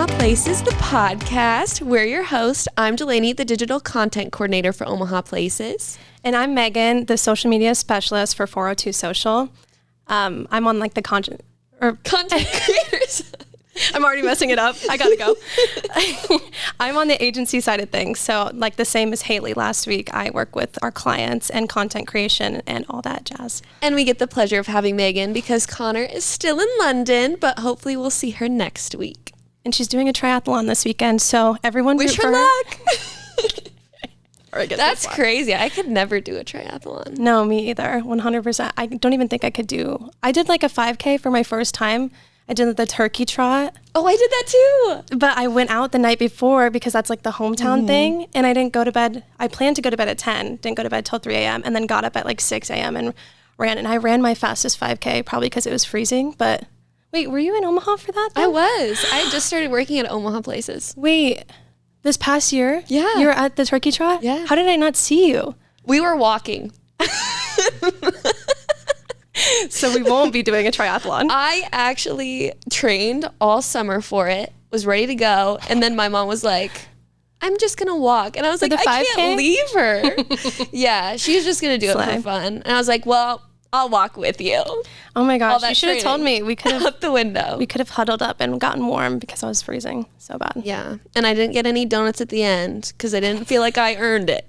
Omaha Places, the podcast. We're your host. I'm Delaney, the digital content coordinator for Omaha Places. And I'm Megan, the social media specialist for 402 Social. I'm on like the content creators. I'm already messing it up. I gotta go. I'm on the agency side of things. So like the same as Haley last week, I work with our clients and content creation and all that jazz. And we get the pleasure of having Megan because Connor is still in London, but hopefully we'll see her next week. And she's doing a triathlon this weekend. So everyone wish her luck. That's so crazy. I could never do a triathlon. No, me either. 100%. I don't even think I could do. I did like a 5K for my first time. I did the turkey trot. Oh, I did that too. But I went out the night before because that's like the hometown thing. And I didn't go to bed. I planned to go to bed at 10, didn't go to bed till 3 a.m. and then got up at like 6 a.m. and ran. And I ran my fastest 5K probably because it was freezing. But wait, were you in Omaha for that then? I was. I just started working at Omaha Places. Wait, this past year? Yeah. You were at the turkey trot? Yeah. How did I not see you? We were walking. So we won't be doing a triathlon. I actually trained all summer for it, was ready to go, and then my mom was like, I'm just going to walk. And I was like, I can't leave her. Yeah, she's just going to do it for fun. And I was like, well, I'll walk with you. Oh my gosh, you should have told me. We could have out the window. We could have huddled up and gotten warm because I was freezing so bad. Yeah, and I didn't get any donuts at the end because I didn't feel like I earned it.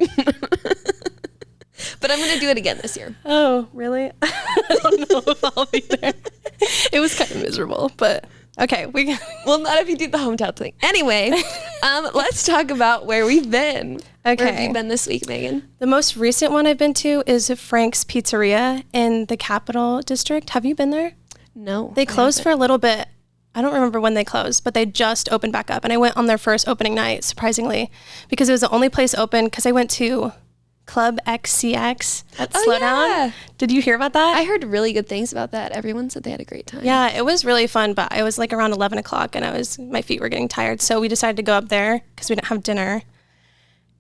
But I'm going to do it again this year. Oh, really? I don't know if I'll be there. It was kind of miserable, but okay. Well, not if you do the hometown thing. Anyway, let's talk about where we've been. Okay. Where have you been this week, Megan? The most recent one I've been to is Frank's Pizzeria in the Capital District. Have you been there? No. They closed for a little bit. I don't remember when they closed, but they just opened back up. And I went on their first opening night, surprisingly, because it was the only place open because I went to Club XCX at Slowdown. Yeah. Did you hear about that? I heard really good things about that. Everyone said they had a great time. Yeah, it was really fun, but it was like around 11 o'clock and my feet were getting tired. So we decided to go up there because we didn't have dinner.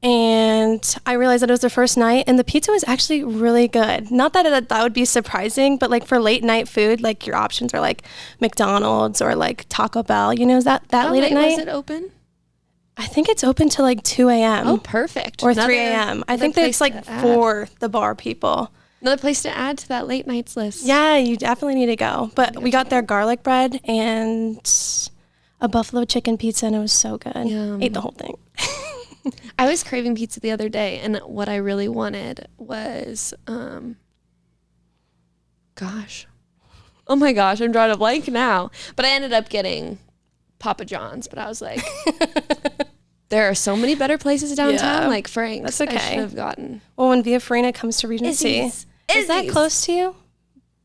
And I realized that it was the first night and the pizza was actually really good. Not that that would be surprising, but like for late night food, like your options are like McDonald's or like Taco Bell. You know, is that late at night? Was it open? I think it's open till like 2 a.m. Oh, perfect. Or 3 a.m. I think that's like for the bar people. Another place to add to that late nights list. Yeah, you definitely need to go. But we got their garlic bread and a buffalo chicken pizza, and it was so good. Yum. Ate the whole thing. I was craving pizza the other day, and what I really wanted was, gosh. Oh my gosh, I'm drawing a blank now. But I ended up getting Papa John's, but I was like, there are so many better places downtown, like Frank's. That's okay. I should have gotten. Well, when Via Farina comes to Regency, Izzy's. Is that close to you?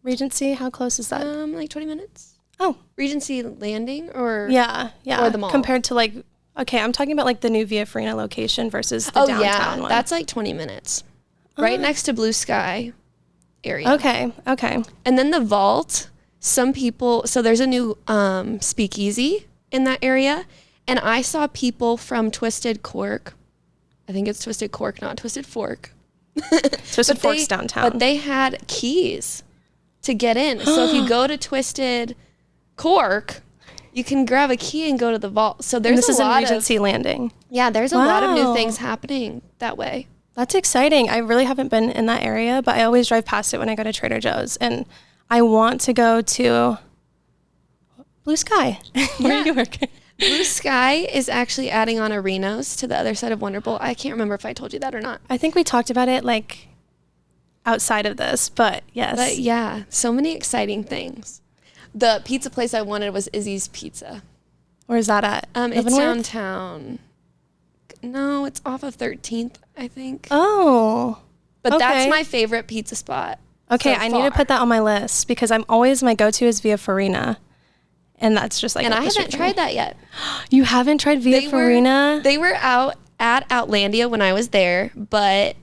Regency, how close is that? Like 20 minutes. Oh. Regency Landing or? Yeah. Or the mall. Compared to like, okay, I'm talking about like the new Via Farina location versus the downtown one. That's like 20 minutes. Right next to Blue Sky area. Okay. And then the Vault, some people, so there's a new Speakeasy in that area, and I saw people from Twisted Cork. I think it's Twisted Cork, not Twisted Fork. Twisted Fork's downtown. But they had keys to get in. So if you go to Twisted Cork, you can grab a key and go to the Vault. So there's this is in Regency Landing. Yeah, there's a lot of new things happening that way. That's exciting. I really haven't been in that area, but I always drive past it when I go to Trader Joe's, and I want to go to Blue Sky, where you work. Blue Sky is actually adding on arenas to the other side of Wonder Bowl. I can't remember if I told you that or not. I think we talked about it like outside of this, but yes. But yeah, so many exciting things. The pizza place I wanted was Izzy's Pizza. Where is that at? It's downtown. No, it's off of 13th, I think. Oh. But that's my favorite pizza spot. Okay, I need to put that on my list because my go-to is Via Farina. And that's just like. And I haven't tried that yet. You haven't tried Via Farina? They were out at Outlandia when I was there, but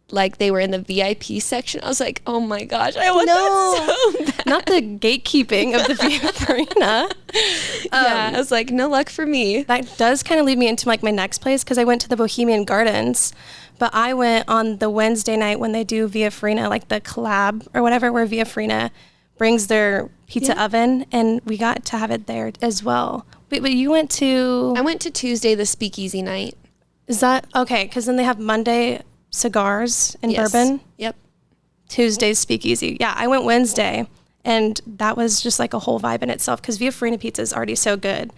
like they were in the VIP section. I was like, oh my gosh, I want that so bad. Not the gatekeeping of the Via Farina. Yeah, I was like, no luck for me. That does kind of lead me into like my next place because I went to the Bohemian Gardens, but I went on the Wednesday night when they do Via Farina, like the collab or whatever, where Via Farina brings their pizza oven, and we got to have it there as well. But you went to... I went to Tuesday, the Speakeasy night. Is that... Okay, because then they have Monday cigars and bourbon. Yep. Tuesday's Speakeasy. Yeah, I went Wednesday, and that was just like a whole vibe in itself because Via Farina pizza is already so good.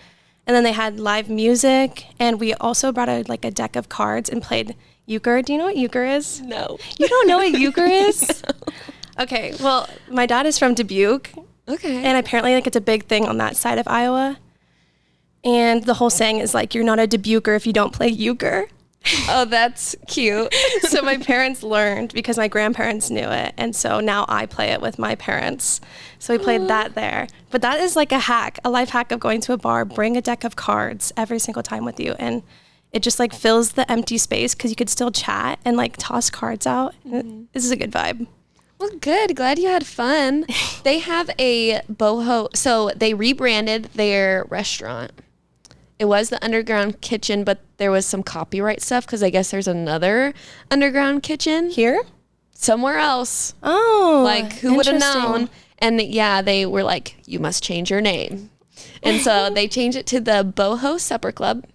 And then they had live music, and we also brought a deck of cards and played euchre. Do you know what euchre is? No. You don't know what euchre is? No. Okay, well, my dad is from Dubuque. Okay. And apparently, it's a big thing on that side of Iowa. And the whole saying is, you're not a Dubuquer if you don't play euchre. Oh, that's cute. So my parents learned because my grandparents knew it. And so now I play it with my parents. So we played that there. But that is like a hack, a life hack of going to a bar. Bring a deck of cards every single time with you. And it just fills the empty space because you could still chat and toss cards out. Mm-hmm. This is a good vibe. Well, good. Glad you had fun. They have a boho. So they rebranded their restaurant. It was the underground kitchen, but there was some copyright stuff because I guess there's another underground kitchen here somewhere else. Oh, who would have known? And yeah, they were like, you must change your name. And so they changed it to the Boho Supper Club.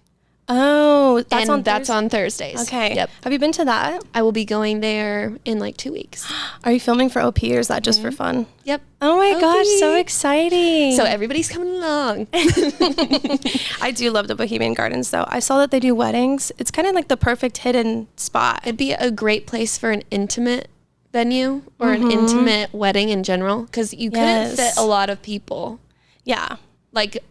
Oh, that's on Thursdays. Okay. Yep. Have you been to that? I will be going there in 2 weeks. Are you filming for OP or is that just for fun? Yep. Oh my gosh, so exciting. So everybody's coming along. I do love the Bohemian Gardens though. I saw that they do weddings. It's kind of like the perfect hidden spot. It'd be a great place for an intimate venue or an intimate wedding in general because you couldn't fit a lot of people. Yeah.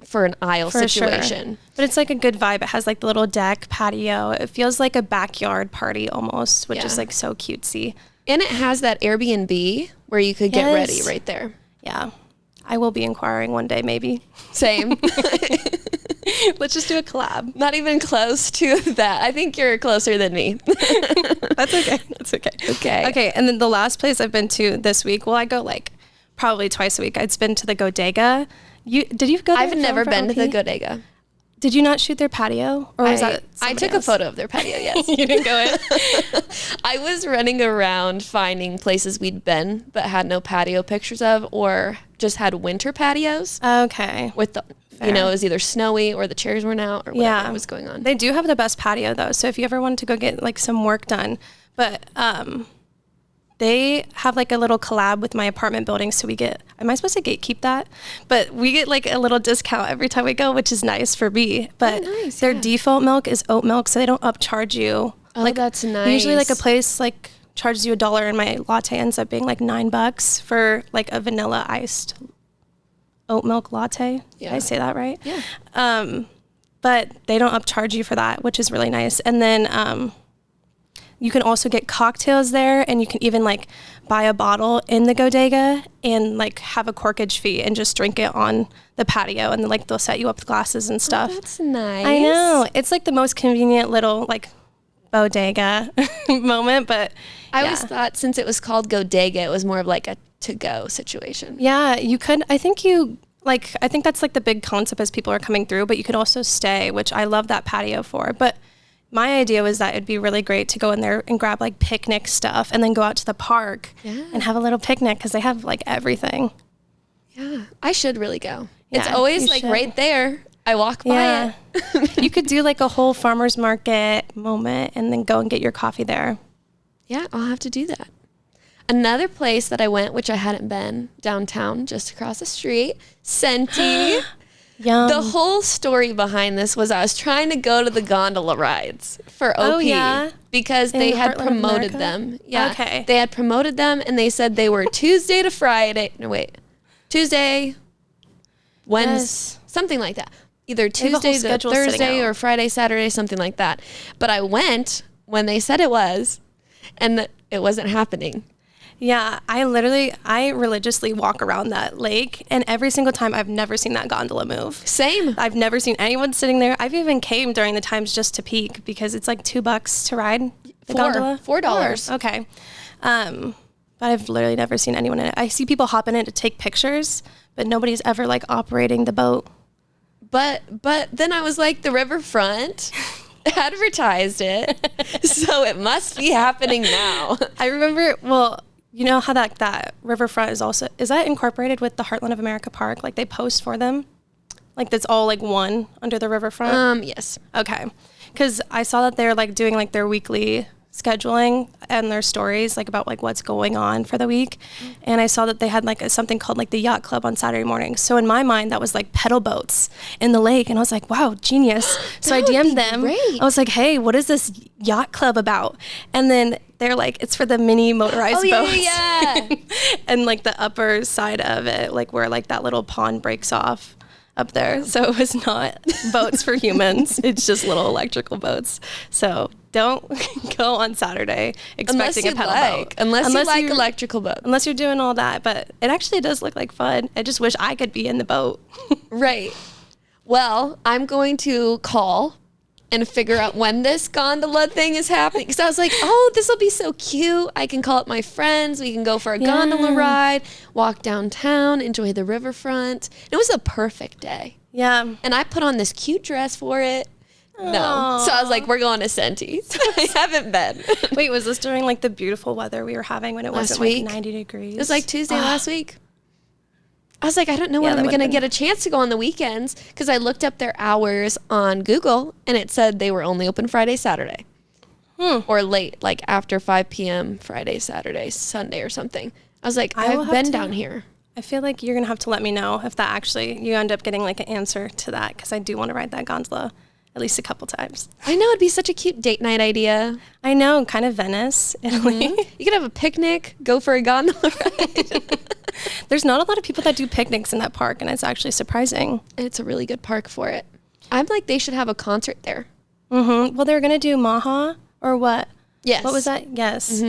For an aisle situation. Sure. But it's a good vibe. It has the little deck, patio. It feels like a backyard party almost, which is so cutesy. And it has that Airbnb where you could get ready right there. Yeah. I will be inquiring one day, maybe. Same. Let's just do a collab. Not even close to that. I think you're closer than me. That's okay. That's okay. Okay. And then the last place I've been to this week, I go probably twice a week. I'd been to the Godega. Did you go there? I've never been to the Godega. Did you not shoot their patio? Or was that I took a photo of their patio, yes. You didn't go in? I was running around finding places we'd been but had no patio pictures of or just had winter patios. Okay. With the, it was either snowy or the chairs weren't out or whatever was going on. They do have the best patio though. So if you ever wanted to go get some work done, but they have a little collab with my apartment building. So we get, am I supposed to gatekeep that? But we get a little discount every time we go, which is nice for me. But their default milk is oat milk. So they don't upcharge you. Oh, that's nice. Usually a place charges you $1 and my latte ends up being $9 for a vanilla iced oat milk latte. Yeah. Did I say that right? Yeah. But they don't upcharge you for that, which is really nice. And then, you can also get cocktails there, and you can even buy a bottle in the Godega and have a corkage fee and just drink it on the patio, and then they'll set you up with glasses and stuff. Oh, that's nice. I know. It's the most convenient little bodega moment, but I always thought since it was called Godega, it was more of a to-go situation. Yeah, you could. I think I think that's the big concept as people are coming through, but you could also stay, which I love that patio for. But my idea was that it'd be really great to go in there and grab picnic stuff and then go out to the park and have a little picnic because they have everything. Yeah, I should really go. Yeah, it's always right there. I walk by it. You could do a whole farmer's market moment and then go and get your coffee there. Yeah, I'll have to do that. Another place that I went, which I hadn't been, downtown, just across the street, Centi. Yum. The whole story behind this was I was trying to go to the gondola rides for OP because they had promoted them. Yeah. Okay. They had promoted them and they said they were Tuesday to Friday. No, wait. Tuesday, Wednesday, something like that. Either Tuesday to Thursday or Friday, Saturday, something like that. But I went when they said it was and it wasn't happening. Yeah, I religiously walk around that lake, and every single time I've never seen that gondola move. Same. I've never seen anyone sitting there. I've even came during the times just to peek because it's $2 to ride the gondola. $4. Okay. But I've literally never seen anyone in it. I see people hopping in to take pictures, but nobody's ever operating the boat. But then I was the riverfront advertised it, so it must be happening now. I remember, You know how that riverfront is that incorporated with the Heartland of America Park? Like they post for them? Like that's all like one under the riverfront? Yes. Okay. Because I saw that they're like doing like their weekly scheduling and their stories like about like what's going on for the week. And I saw that they had like something called like the yacht club on Saturday morning. So in my mind that was like pedal boats in the lake, and I was like, wow, genius. So I DM'd them. Great. I was like, hey, what is this yacht club about? And then they're like, it's for the mini motorized boats. Yeah. And like the upper side of it, like where like that little pond breaks off up there. So it was not boats for humans. It's just little electrical boats. So don't go on Saturday expecting a pedal boat. Unless you like electrical boats. Unless you're doing all that. But it actually does look like fun. I just wish I could be in the boat. Right. Well, I'm going to call and figure out when this gondola thing is happening. Because I was like, oh, this will be so cute. I can call up my friends. We can go for a gondola ride, walk downtown, enjoy the riverfront. It was a perfect day. Yeah. And I put on this cute dress for it. No. So I was like, we're going to Centi. So I haven't been. Wait, was this during like the beautiful weather we were having when it wasn't like 90 degrees? It was like Tuesday last week. I was like, I don't know when I'm going to get a chance to go on the weekends, because I looked up their hours on Google and it said they were only open Friday, Saturday. Or late, like after 5 p.m. Friday, Saturday, Sunday or something. I was like, I've been down here. I feel like you're going to have to let me know if that actually, you end up getting like an answer to that, because I do want to ride that gondola at least a couple times. I know, it'd be such a cute date night idea. I know, kind of Venice, Italy. You could have a picnic, go for a gondola ride. There's not a lot of people that do picnics in that park, and it's actually surprising. It's a really good park for it. I'm like, they should have a concert there. Well, they're going to do Maha, or what? Yes. What was that? Yes.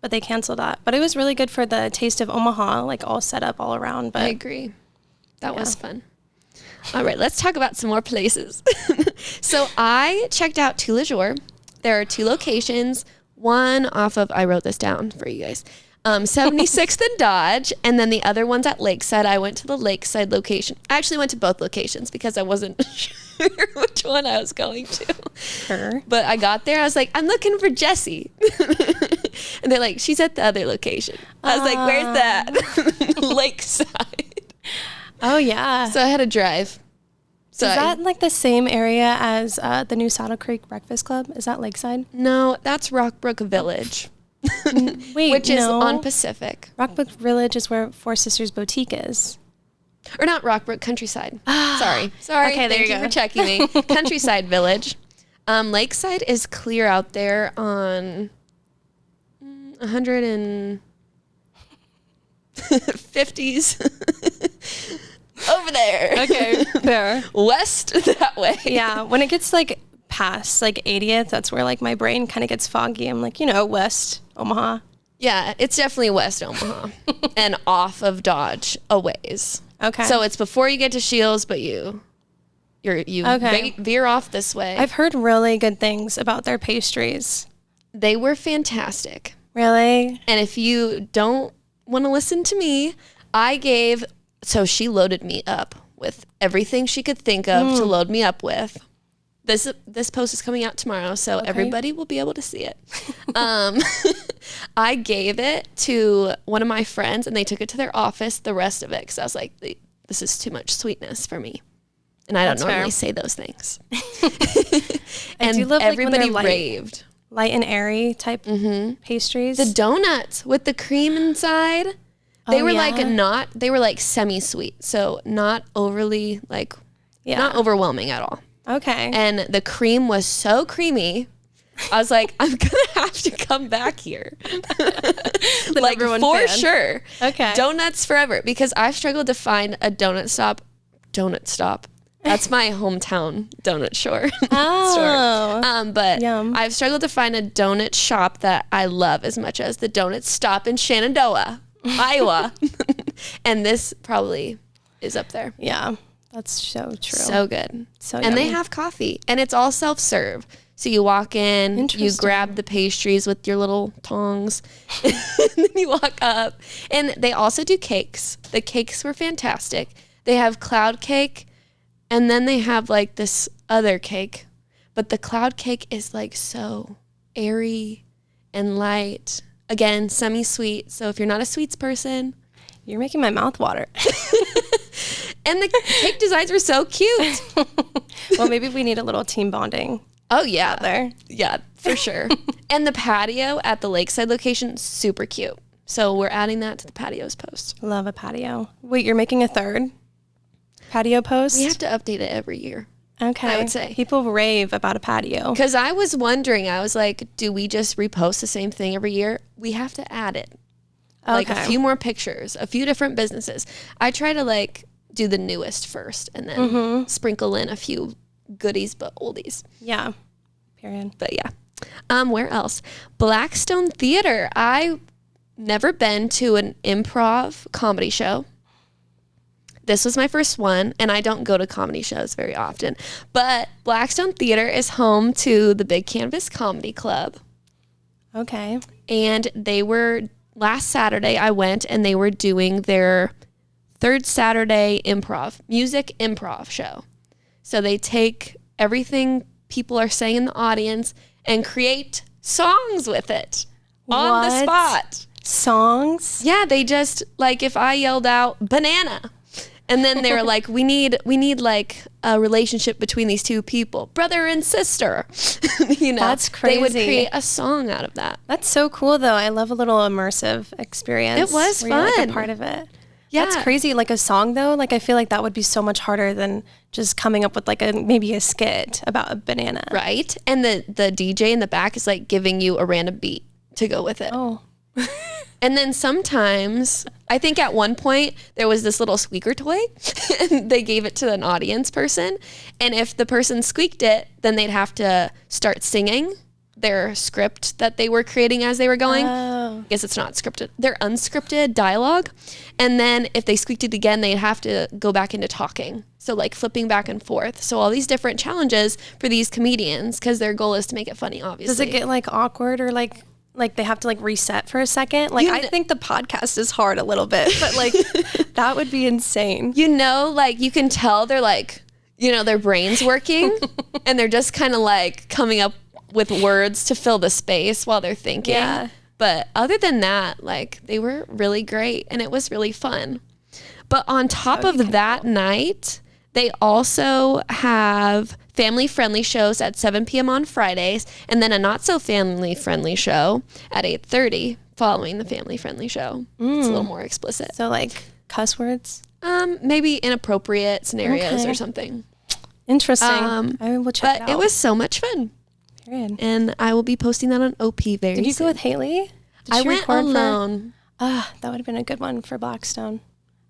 But they canceled that. But it was really good for the taste of Omaha, like all set up all around. But I agree. That was fun. All right, let's talk about some more places. So I checked out Tous Les Jours. There are 2 locations. One off of, I wrote this down for you guys, 76th and Dodge, and then the other one's at Lakeside. I went to the Lakeside location. I actually went to both locations because I wasn't sure which one I was going to. Sure. But I got there. I was like, I'm looking for Jessie. And they're like, she's at the other location. I was like, where's that? Lakeside. Oh, yeah. So I had to drive. So is that like the same area as the new Saddle Creek Breakfast Club? Is that Lakeside? No, that's Rockbrook Village. Wait, which is on Pacific. Rockbrook Village is where Four Sisters Boutique is. Or not Rockbrook, Countryside. Sorry. Okay, there Thank you for checking me. Countryside Village. Lakeside is clear out there on 150s. Over there. Okay, fair. West that way. Yeah, when it gets like past like 80th, that's where like my brain kind of gets foggy. I'm like, West Omaha. Yeah, it's definitely West Omaha and off of Dodge a ways. Okay. So it's before you get to Shields, but you veer off this way. I've heard really good things about their pastries. They were fantastic. Really? And if you don't want to listen to me, so she loaded me up with everything she could think of to load me up with. This post is coming out tomorrow, so everybody will be able to see it. I gave it to one of my friends, and they took it to their office, the rest of it, because I was like, this is too much sweetness for me. And I don't normally say those things. And do love, everybody raved. Light and airy type pastries. The donuts with the cream inside. They were they were like semi-sweet, so not overly not overwhelming at all. Okay. And the cream was so creamy. I was like, I'm going to have to come back here. Like for sure. Okay. Donuts forever, because I've struggled to find a donut stop. That's my hometown donut store. But Yum. I've struggled to find a donut shop that I love as much as the Donut Stop in Shenandoah, Iowa. And this probably is up there. Yeah, that's so true. So good. So and they have coffee, and it's all self-serve. So you walk in, you grab the pastries with your little tongs, and then you walk up. And they also do cakes. The cakes were fantastic. They have cloud cake, and then they have like this other cake. But the cloud cake is like so airy and light. again, semi-sweet. So if you're not a sweets person. You're making my mouth water. And the cake designs were so cute. Well, maybe we need a little team bonding. Oh, yeah. Out there. Yeah, for sure. And the patio at the Lakeside location, super cute. So we're adding that to the patios post. Love a patio. Wait, you're making a third patio post? We have to update it every year. Okay. I would say. People rave about a patio. Because I was wondering, I was like, do we just repost the same thing every year? We have to add it. Like a few more pictures, a few different businesses. I try to like do the newest first and then sprinkle in a few goodies but oldies. Yeah. Period. But yeah. Where else? Blackstone Theatre. I never been to an improv comedy show. This was my first one, and I don't go to comedy shows very often. But Blackstone Theatre is home to the Big Canvas Comedy Club. Okay. And they were, last Saturday I went, and they were doing their third Saturday music improv show. So they take everything people are saying in the audience and create songs with it on the spot. Songs? Yeah, they just, like, if I yelled out banana, and then they were like, we need like a relationship between these two people, brother and sister. You know, that's crazy. They would create a song out of that. That's so cool, though. I love a little immersive experience. It was fun. You're like a part of it. Yeah. That's crazy. Like a song, though, like I feel like that would be so much harder than just coming up with like maybe a skit about a banana. Right. And the DJ in the back is like giving you a random beat to go with it. Oh. And then sometimes, I think at one point, there was this little squeaker toy, and they gave it to an audience person. And if the person squeaked it, then they'd have to start singing their script that they were creating as they were going. Oh. I guess it's not scripted. They're unscripted dialogue. And then if they squeaked it again, they'd have to go back into talking. So like flipping back and forth. So all these different challenges for these comedians, because their goal is to make it funny, obviously. Does it get like awkward or like they have to like reset for a second? Like I think the podcast is hard a little bit, but like that would be insane. You know, like you can tell they're like, you know, their brain's working and they're just kind of like coming up with words to fill the space while they're thinking. Yeah. But other than that, like they were really great and it was really fun. But on top of that night, they also have family-friendly shows at 7 p.m. on Fridays, and then a not-so-family-friendly show at 8:30 following the family-friendly show. It's a little more explicit. So, like, cuss words? Maybe inappropriate scenarios or something. Interesting. I will check it out. But it was so much fun. Period. And I will be posting that on OP very soon. Did you go with Haley? I went alone. That would have been a good one for Blackstone.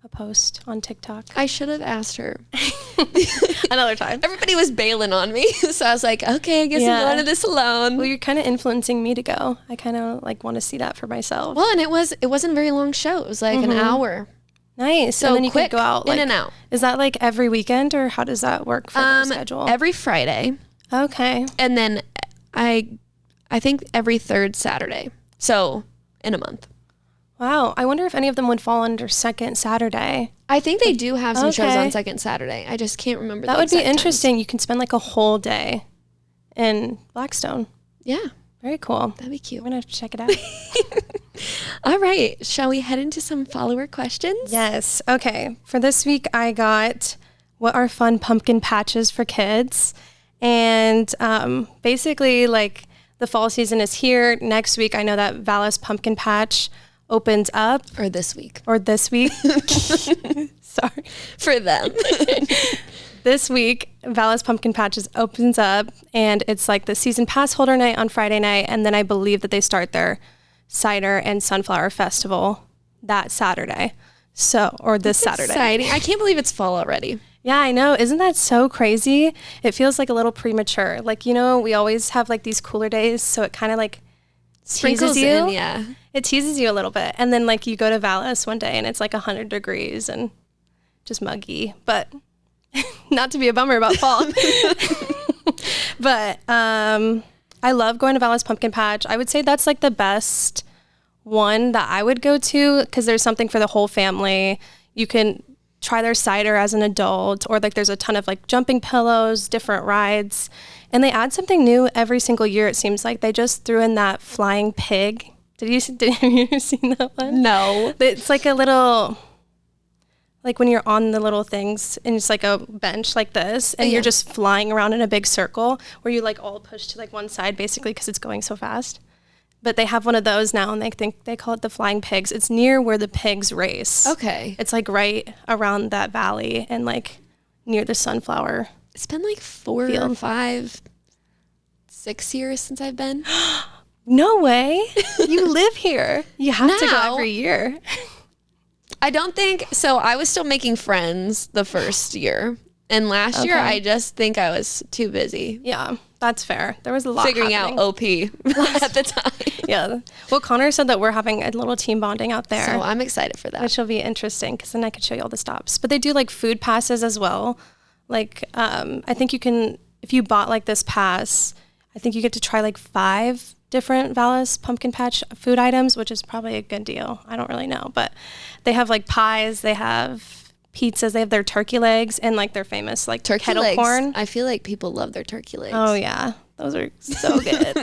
A post on TikTok. I should have asked her. Another time. Everybody was bailing on me. So I was like, okay, I guess I'm going to this alone. Well, you're kind of influencing me to go. I kind of like want to see that for myself. Well, and it wasn't a very long show. It was like an hour. Nice. So and then you quick, could go out like, in and out. Is that like every weekend or how does that work for the schedule? Every Friday. Okay. And then I think every third Saturday. So in a month. Wow. I wonder if any of them would fall under second Saturday. I think they do have some shows on second Saturday. I just can't remember. That would be interesting. Times. You can spend like a whole day in Blackstone. Yeah. Very cool. That'd be cute. We're going to have to check it out. All right. Shall we head into some follower questions? Yes. Okay. For this week, I got what are fun pumpkin patches for kids. And basically, like the fall season is here. Next week, I know that Vala's pumpkin patch opens up. Or this week. Sorry. For them. This week, Vala's Pumpkin Patches opens up, and it's like the season pass holder night on Friday night, and then I believe that they start their cider and sunflower festival that Saturday. Or this Saturday. Exciting. I can't believe it's fall already. Yeah, I know. Isn't that so crazy? It feels like a little premature. Like, you know, we always have like these cooler days, so it kind of like sprinkles you. In, yeah. It teases you a little bit. And then like you go to Vala's one day and it's like 100 degrees and just muggy, but not to be a bummer about fall. But I love going to Vala's Pumpkin Patch. I would say that's like the best one that I would go to because there's something for the whole family. You can try their cider as an adult, or like there's a ton of like jumping pillows, different rides, and they add something new every single year. It seems like they just threw in that flying pig Have you seen that one? No. It's like a little, like when you're on the little things and it's like a bench like this and you're just flying around in a big circle where you like all push to like one side basically because it's going so fast. But they have one of those now and they call it the Flying Pigs. It's near where the pigs race. Okay. It's like right around that valley and like near the sunflower. It's been like 4 or 5, 6 years since I've been. No way. You live here. You have to go every year. I don't think so. I was still making friends the first year. And last year, I just think I was too busy. Yeah, that's fair. There was a lot figuring happening. out OP at the time. Yeah. Well, Connor said that we're having a little team bonding out there. So I'm excited for that. Which will be interesting because then I could show you all the stops. But they do like food passes as well. Like, I think you can, if you bought like this pass, I think you get to try like 5 different Vala's Pumpkin Patch food items, which is probably a good deal. I don't really know. But they have like pies, they have pizzas, they have their turkey legs and like their famous like turkey kettle legs. corn. I feel like people love their turkey legs. Oh yeah, those are so good.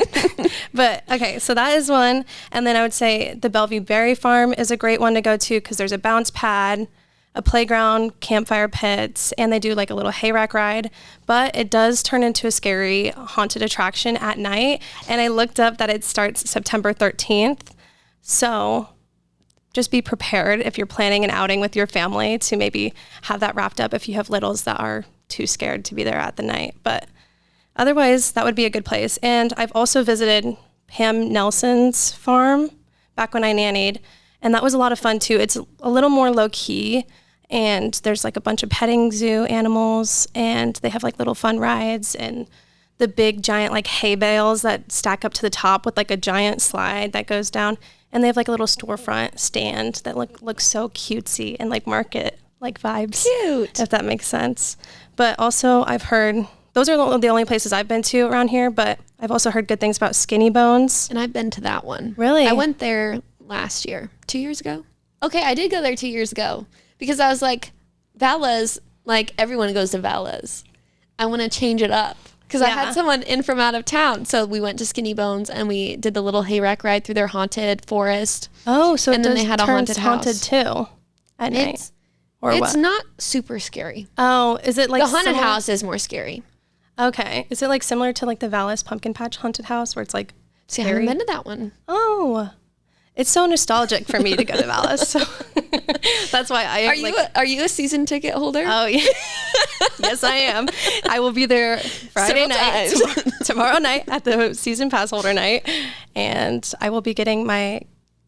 But okay, so that is one. And then I would say the Bellevue Berry Farm is a great one to go to because there's a bounce pad, a playground, campfire pits, and they do like a little hayrack ride. But it does turn into a scary haunted attraction at night. And I looked up that it starts September 13th. So just be prepared if you're planning an outing with your family to maybe have that wrapped up if you have littles that are too scared to be there at the night. But otherwise, that would be a good place. And I've also visited Pam Nelson's farm back when I nannied, and that was a lot of fun too. It's a little more low key, and there's like a bunch of petting zoo animals, and they have like little fun rides and the big giant like hay bales that stack up to the top with like a giant slide that goes down. And they have like a little storefront stand that looks so cutesy and like market like vibes. Cute. If that makes sense. But also I've heard, those are the only places I've been to around here, but I've also heard good things about Skinny Bones. And I've been to that one. Really? I went there last year, 2 years ago. Okay, I did go there 2 years ago because I was like, Vala's, like everyone goes to Vala's. I want to change it up. Because I had someone in from out of town. So we went to Skinny Bones and we did the little hayrack ride through their haunted forest. Oh, so and then they had a haunted house. Haunted too at night. Or it's what? not super scary. Oh, is it like the haunted house is more scary. Okay. Is it like similar to like the Vala's Pumpkin Patch haunted house where it's like See, I haven't been to that one. Oh. It's so nostalgic for me to go to Vala's. So that's why Are you a season ticket holder? Oh yeah. Yes, I am. I will be there Friday night, tomorrow night at the season pass holder night, and I will be getting I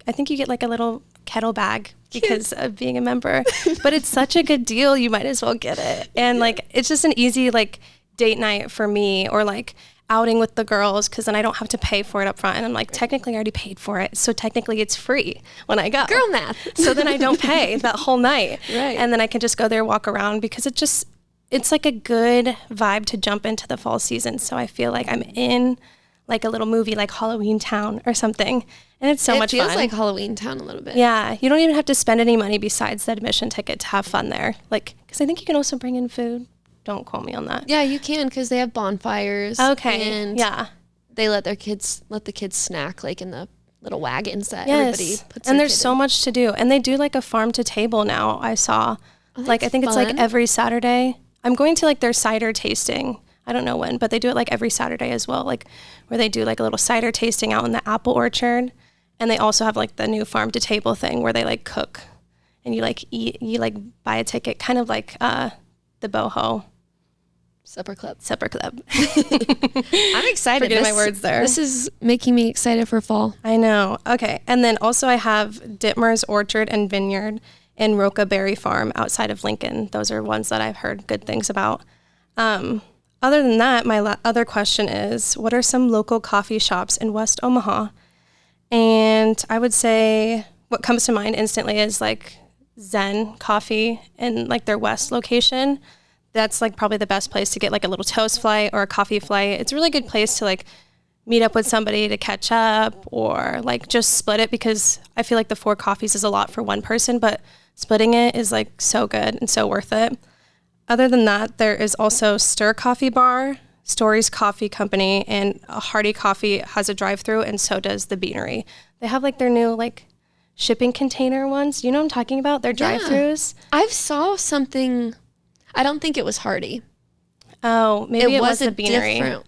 think you get like a little kettle bag because of being a member, but it's such a good deal. You might as well get it. And like, it's just an easy like date night for me, or like outing with the girls, because then I don't have to pay for it up front. And I'm like, technically I already paid for it, so technically it's free when I go. Girl math. So then I don't pay that whole night. Right. And then I can just go there, walk around, because it's like a good vibe to jump into the fall season. So I feel like I'm in like a little movie like Halloween Town or something. And it's so much fun. It feels like Halloween Town a little bit. Yeah. You don't even have to spend any money besides the admission ticket to have fun there. Like, because I think you can also bring in food. Don't quote me on that. Yeah, you can, because they have bonfires. Okay. And yeah. They let the kids snack like in the little wagons that everybody puts. And there's so much to do. And they do like a farm to table now. I saw. Like, I think it's like every Saturday. I'm going to like their cider tasting. I don't know when, but they do it like every Saturday as well. Like where they do like a little cider tasting out in the apple orchard. And they also have like the new farm to table thing where they like cook and you like eat, you like buy a ticket, kind of like the boho. Supper Club. I'm excited. Forgetting my words there. This is making me excited for fall. I know. Okay. And then also I have Dittmer's Orchard and Vineyard and Roca Berry Farm outside of Lincoln. Those are ones that I've heard good things about. Other than that, my other question is, what are some local coffee shops in West Omaha? And I would say what comes to mind instantly is like Zen Coffee in like their West location. That's like probably the best place to get like a little toast flight or a coffee flight. It's a really good place to like meet up with somebody to catch up, or like just split it, because I feel like the 4 coffees is a lot for one person, but splitting it is like so good and so worth it. Other than that, there is also Stir Coffee Bar Stories Coffee Company, and Hardy Coffee has a drive-through, and so does the Beanery. They have like their new like shipping container ones. You know what I'm talking about? Their drive-throughs. I saw something. I don't think it was Hardy. Oh, maybe it was the Beanery.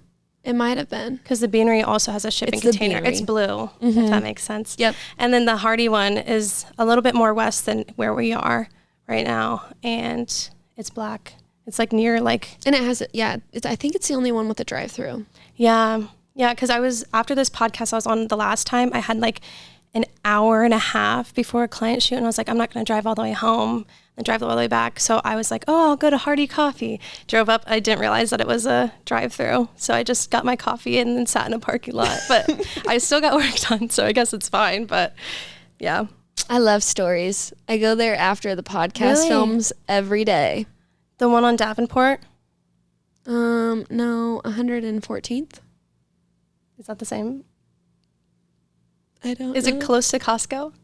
It might have been. Because the Beanery also has a shipping container. It's blue, if that makes sense. Yep. And then the Hardy one is a little bit more west than where we are right now. And it's black. It's like near like... And it has, I think it's the only one with a drive-through. Yeah. Yeah, because after this podcast I was on the last time, I had like an hour and a half before a client shoot. And I was like, I'm not going to drive all the way home and drive all the way back. So I was like, oh, I'll go to Hardy Coffee. Drove up. I didn't realize that it was a drive-through. So I just got my coffee and then sat in a parking lot. But I still got work done, so I guess it's fine. But yeah. I love Stories. I go there after the podcast films every day. The one on Davenport? No, 114th. Is that the same? I don't know. Is it close to Costco?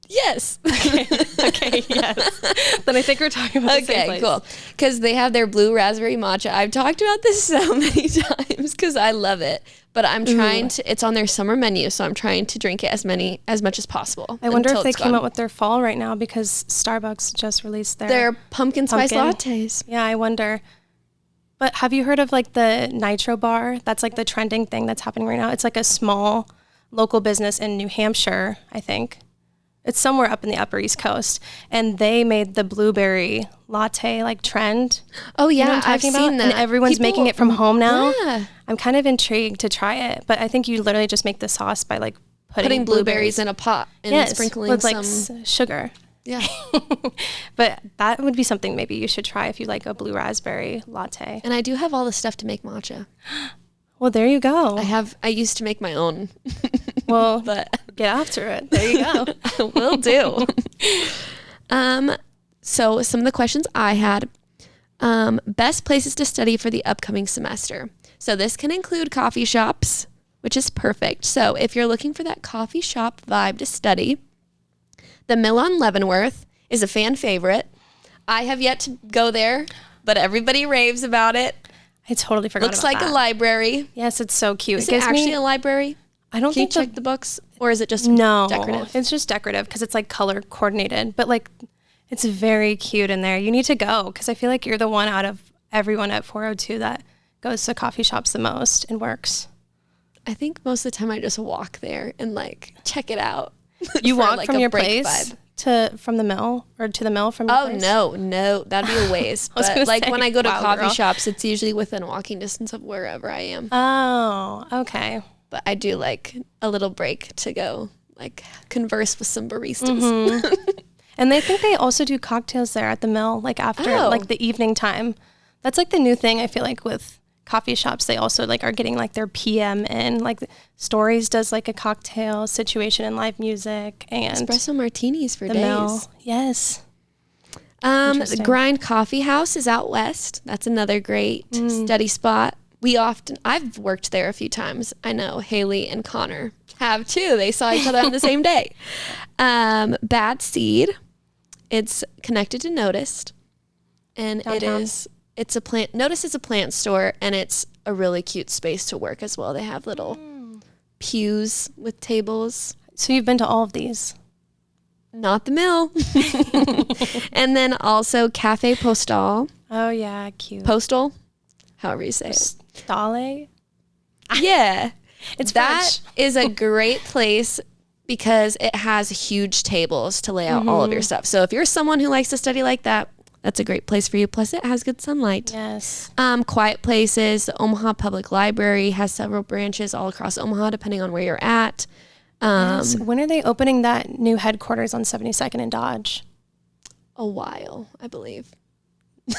Yes. Okay, yes. Then I think we're talking about the same place. Okay, cool. Because they have their blue raspberry matcha. I've talked about this so many times because I love it. But I'm trying to, it's on their summer menu, so I'm trying to drink it as much as possible. I wonder if they came out with their fall right now because Starbucks just released their pumpkin spice lattes. Yeah, I wonder. But have you heard of like the Nitro Bar? That's like the trending thing that's happening right now. It's like a small local business in New Hampshire, I think. It's somewhere up in the Upper East Coast. And they made the blueberry latte like trend. Oh yeah, you know I've seen that. And everyone's making it from home now. Yeah. I'm kind of intrigued to try it. But I think you literally just make the sauce by like putting blueberries in a pot and sprinkling with like some sugar. Yeah. But that would be something maybe you should try if you like a blue raspberry latte. And I do have all the stuff to make matcha. Well, there you go. I used to make my own. Well, but get after it. There you go. Will do. So some of the questions I had, best places to study for the upcoming semester. So this can include coffee shops, which is perfect. So if you're looking for that coffee shop vibe to study, the Mill on Leavenworth is a fan favorite. I have yet to go there, but everybody raves about it. I totally forgot Looks about like that. a library. Yes, it's so cute. Is it actually a library? I don't think Can you check the books? Or is it just decorative? It's just decorative because it's like color coordinated. But like, it's very cute in there. You need to go because I feel like you're the one out of everyone at 402 that goes to coffee shops the most and works. I think most of the time I just walk there and like check it out. You walk like from a your break place vibe. from the mill or to the mill from your place? No, that'd be a waste. But like when I go to coffee girl. shops, it's usually within walking distance of wherever I am. Oh, okay. But I do like a little break to go like converse with some baristas. And they think they also do cocktails there at the mill, like after like the evening time. That's like the new thing I feel like with coffee shops. They also like are getting like their PM in. Like Stories does like a cocktail situation and live music and espresso martinis for days. Mill. Yes. The Grind Coffee House is out west. That's another great study spot. I've worked there a few times. I know Haley and Connor have too. They saw each other on the same day. Bad Seed. It's connected to Noticed. And Downtown. it's a plant. Notice is a plant store and it's a really cute space to work as well. They have little pews with tables. So you've been to all of these? Not the mill. And then also Cafe Postal. Oh yeah, cute. Postal, however you say it. Stale? Yeah. It's that French. is a great place because it has huge tables to lay out all of your stuff. So if you're someone who likes to study like that, that's a great place for you. Plus it has good sunlight. Yes. Quiet Places. The Omaha Public Library has several branches all across Omaha, depending on where you're at. Yes. When are they opening that new headquarters on 72nd and Dodge? A while, I believe.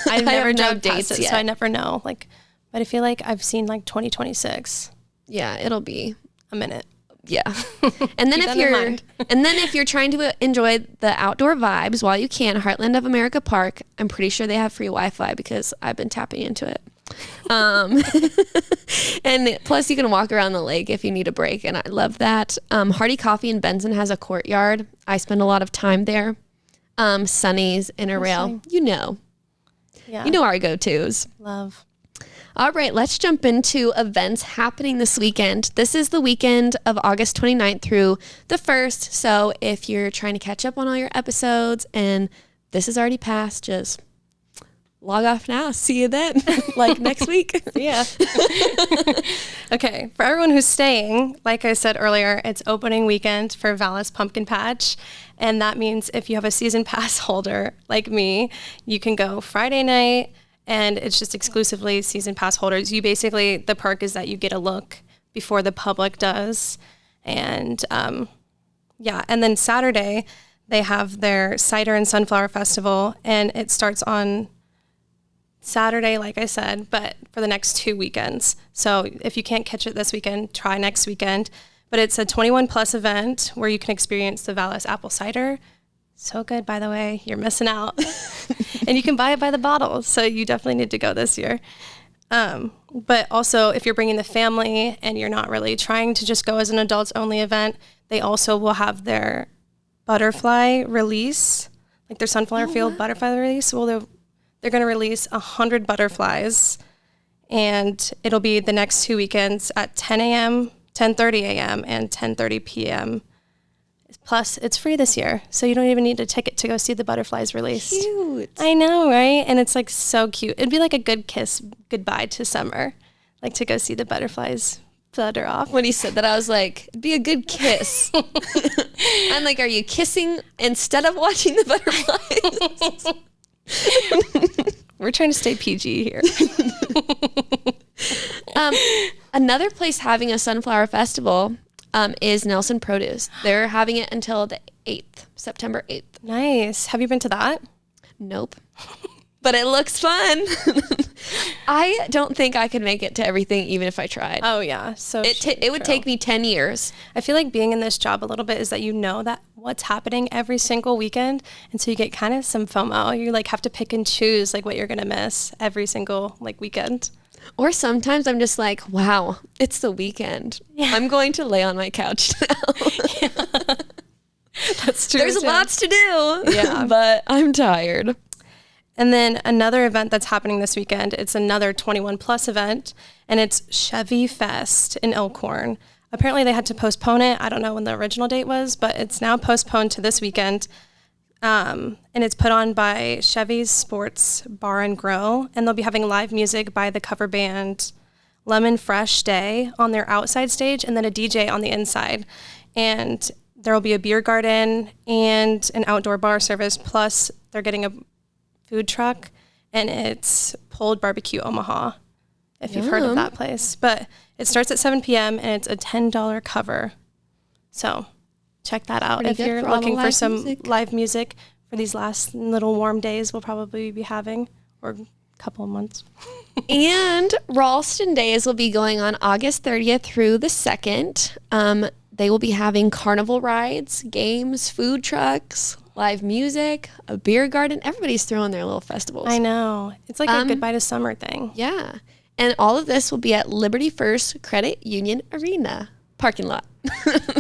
I've never no drove dates past it, yet. so I never know. Like, but I feel like I've seen like 2026. Yeah, it'll be a minute. Yeah. And then if you're trying to enjoy the outdoor vibes while you can, Heartland of America Park, I'm pretty sure they have free Wi-Fi because I've been tapping into it. And plus you can walk around the lake if you need a break, and I love that. Hardy Coffee in Benson has a courtyard. I spend a lot of time there. Sunny's, Interrail, you know. Yeah. You know our go-tos. Love. All right, let's jump into events happening this weekend. This is the weekend of August 29th through the 1st. So if you're trying to catch up on all your episodes and this is already passed, just log off now. See you then, like next week. Yeah. Okay, for everyone who's staying, like I said earlier, it's opening weekend for Vala's Pumpkin Patch. And that means if you have a season pass holder like me, you can go Friday night, and it's just exclusively season pass holders. You basically, the perk is that you get a look before the public does. And and then Saturday, they have their Cider and Sunflower Festival, and it starts on Saturday, like I said, but for the next 2 weekends. So if you can't catch it this weekend, try next weekend. But it's a 21 plus event where you can experience the Vala's apple cider. So good, by the way. You're missing out. And you can buy it by the bottle. So you definitely need to go this year. But also, if you're bringing the family and you're not really trying to just go as an adults only event, they also will have their butterfly release, like their sunflower field butterfly release. Well, they're going to release 100 butterflies, and it'll be the next 2 weekends at 10 a.m., 10:30 a.m., and 10:30 p.m. Plus, it's free this year, so you don't even need a ticket to go see the butterflies released. Cute. I know, right? And it's like so cute. It'd be like a good kiss goodbye to summer, like to go see the butterflies flutter off. When he said that, I was like, it'd be a good kiss. I'm like, are you kissing instead of watching the butterflies? We're trying to stay PG here. Another place having a sunflower festival is Nelson Produce. They're having it until the 8th, September 8th. Nice. Have you been to that? Nope. But it looks fun. I don't think I could make it to everything even if I tried. Oh, yeah. So it would take me 10 years. I feel like being in this job a little bit is that you know that what's happening every single weekend. And so you get kind of some FOMO. You like have to pick and choose like what you're going to miss every single like weekend. Or sometimes I'm just like, wow, it's the weekend. Yeah. I'm going to lay on my couch now. Yeah. That's true. There's lots to do. Yeah. But I'm tired. And then another event that's happening this weekend, it's another 21 plus event, and it's Chevy Fest in Elkhorn. Apparently they had to postpone it. I don't know when the original date was, but it's now postponed to this weekend. And it's put on by Chevy's Sports Bar and Grill, and they'll be having live music by the cover band Lemon Fresh Day on their outside stage, and then a DJ on the inside. And there will be a beer garden and an outdoor bar service, plus they're getting a food truck, and it's Pulled Barbecue Omaha, if you've heard of that place. But it starts at 7 p.m. and it's a $10 cover. So check that out if you're looking for some live music for these last little warm days we'll probably be having, or a couple of months. And Ralston Days will be going on August 30th through the 2nd. They will be having carnival rides, games, food trucks, live music, a beer garden. Everybody's throwing their little festivals. I know. It's like a goodbye to summer thing. Yeah. And all of this will be at Liberty First Credit Union Arena parking lot.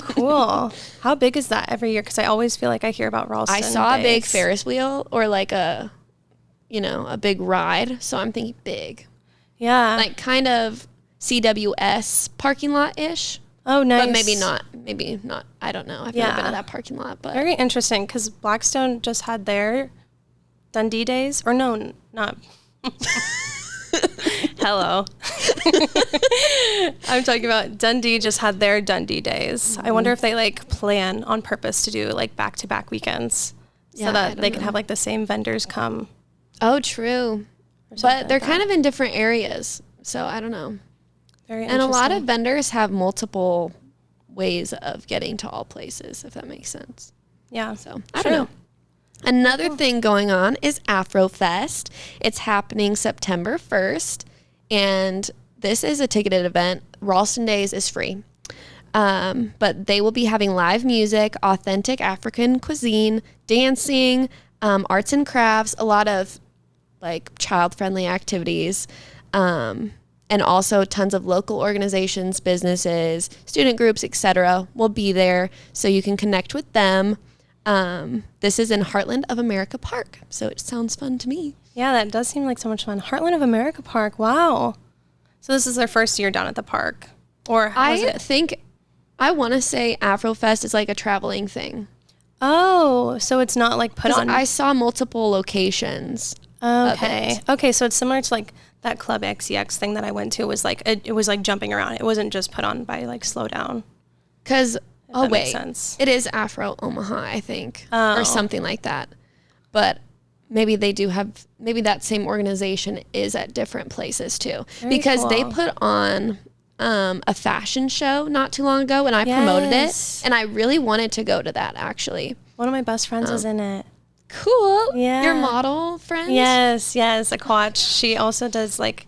Cool. How big is that every year? Because I always feel like I hear about Ralston. I saw a big Ferris wheel, or like a big ride. So I'm thinking big. Yeah. Like kind of CWS parking lot-ish. Oh, nice. But maybe not. Maybe not. I don't know. I've never been to that parking lot. But very interesting, because Blackstone just had their Dundee Days. Or no, not. Hello. I'm talking about Dundee just had their Dundee Days. Mm-hmm. I wonder if they like plan on purpose to do like back-to-back weekends so that they can have like the same vendors come. Oh, true. But they're kind of in different areas. So I don't know. And a lot of vendors have multiple ways of getting to all places, if that makes sense. Yeah. So I don't know. Another thing going on is AfroFest. It's happening September 1st, and this is a ticketed event. Ralston Days is free. But they will be having live music, authentic African cuisine, dancing, arts and crafts, a lot of like child-friendly activities, and also tons of local organizations, businesses, student groups, etc. will be there, so you can connect with them. This is in Heartland of America Park, so it sounds fun to me. Yeah, that does seem like so much fun. Heartland of America Park, wow. So this is their first year down at the park? Or I want to say AfroFest is like a traveling thing. Oh, so it's not like put on. I saw multiple locations. Okay. Okay, so it's similar to like that Club XCX thing that I went to. Was like it was like jumping around. It wasn't just put on by like Slow Down. Because makes sense. It is Afro Omaha, I think, or something like that. But maybe they do have. Maybe that same organization is at different places too, because they put on a fashion show not too long ago, and I promoted it, and I really wanted to go to that actually. One of my best friends is in it. Cool. Yeah. Your model friend? Yes, a coach. She also does like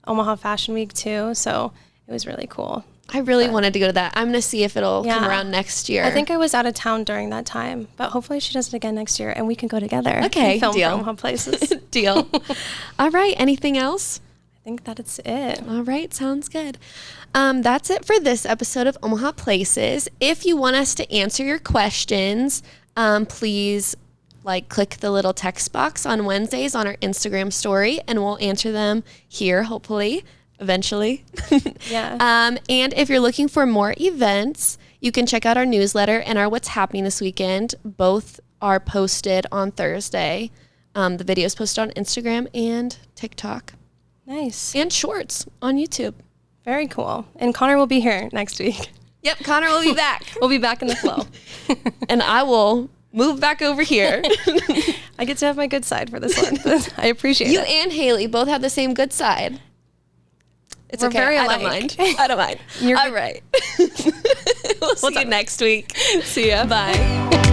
Omaha Fashion Week too, so it was really cool. I really wanted to go to that. I'm going to see if it'll come around next year. I think I was out of town during that time, but hopefully she does it again next year and we can go together. Okay, film deal. For Omaha places. Deal. All right, anything else? I think that's it. All right, sounds good. That's it for this episode of Omaha Places. If you want us to answer your questions, please click the little text box on Wednesdays on our Instagram story, and we'll answer them here, hopefully, eventually. Yeah. And if you're looking for more events, you can check out our newsletter and our What's Happening This Weekend. Both are posted on Thursday. The video is posted on Instagram and TikTok. Nice. And shorts on YouTube. Very cool. And Connor will be here next week. Yep, Connor will be back. We'll be back in the flow. And I will move back over here. I get to have my good side for this one. I appreciate it. You and Haley both have the same good side. We're okay. Very I alike. don't mind. I don't mind. All right. We'll see you next week. See ya. Bye.